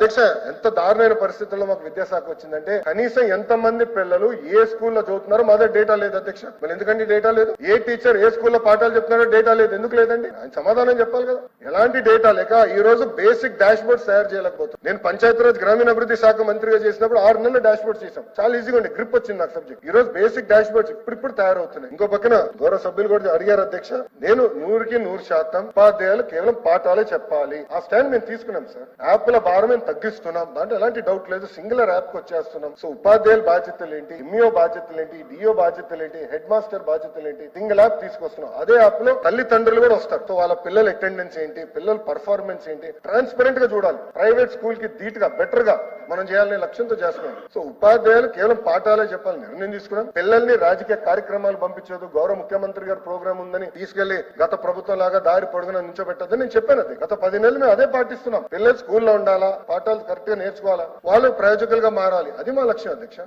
అధ్యక్ష ఎంత దారుణమైన పరిస్థితుల్లో మాకు విద్యాశాఖ వచ్చిందంటే కనీసం ఎంత మంది పిల్లలు ఏ స్కూల్లో చదువుతున్నారో మా దగ్గర డేటా లేదు అధ్యక్ష. మరి ఎందుకంటే డేటా లేదు? ఏ టీచర్ ఏ స్కూల్లో పాఠాలు చెప్తున్నారో డేటా లేదు. ఎందుకు లేదండి? ఆయన సమాధానం చెప్పాలి కదా. ఎలాంటి డేటా లేక ఈ రోజు బేసిక్ డాష్ బోర్డ్స్ తయారు చేయలేకపోతుంది. నేను పంచాయతీరాజ్ గ్రామీణాభివృద్ధి శాఖ మంత్రిగా చేసినప్పుడు 6 నెలలు డాష్ బోర్డ్స్ చేశాం. చాలా ఈజీగా ఉండే, గ్రిప్ వచ్చింది నాకు సబ్జెక్ట్. ఈ రోజు బేసిక్ డాష్ బోర్డ్స్ ఇప్పుడు తయారవుతున్నాయి. ఇంకో పక్కన గౌరవ సభ్యులు కూడా అడిగారు అధ్యక్ష, నేను 100% ఉపాధ్యాయులు కేవలం పాఠాలే చెప్పాలి. ఆ స్టాండ్ మేము తీసుకున్నాం సార్. యాప్ల భారం మేము తగ్గిస్తున్నాం, దాంట్లో ఎలాంటి డౌట్ లేదు. సింగులర్ యాప్ కి వచ్చేస్తున్నాం. సో ఉపాధ్యాయుల బాధ్యతలు ఏంటి, ఎంఈఓ బాధ్యతలు ఏంటి, డిఓ బాధ్యతలు ఏంటి, హెడ్ మాస్టర్ బాధ్యతలు ఏంటి, సింగిల్ యాప్ తీసుకొస్తున్నాం. అదే యాప్ లో తల్లిదండ్రులు కూడా వస్తారు. సో వాళ్ళ పిల్లల అటెండెన్స్ ఏంటి, పిల్లల పర్ఫార్మెన్స్ ఏంటి, ట్రాన్స్పరెంట్ గా చూడాలి. ప్రైవేట్ స్కూల్ కి ధీటుగా బెటర్ గా మనం చేయాలనే లక్ష్యంతో చేస్తున్నాం. సో ఉపాధ్యాయులు కేవలం పాఠాలే చెప్పాలి నిర్ణయం తీసుకున్నాం. పిల్లల్ని రాజకీయ కార్యక్రమాలు పంపించదు. గౌరవ ముఖ్యమంత్రి గారి ప్రోగ్రామ్ ఉందని తీసుకెళ్లి గత ప్రభుత్వం లాగా దారి పొడుగున నుంచోబెట్టద్దని నేను చెప్పాను. అది గత 10 నెలలు మేము అదే పాటిస్తున్నాం. పిల్లలు స్కూల్లో ఉండాలా, పాఠాలు కరెక్ట్ గా నేర్చుకోవాలా, వాళ్ళు ప్రయోజకులుగా మారాలి. అది మా లక్ష్యం అధ్యక్ష.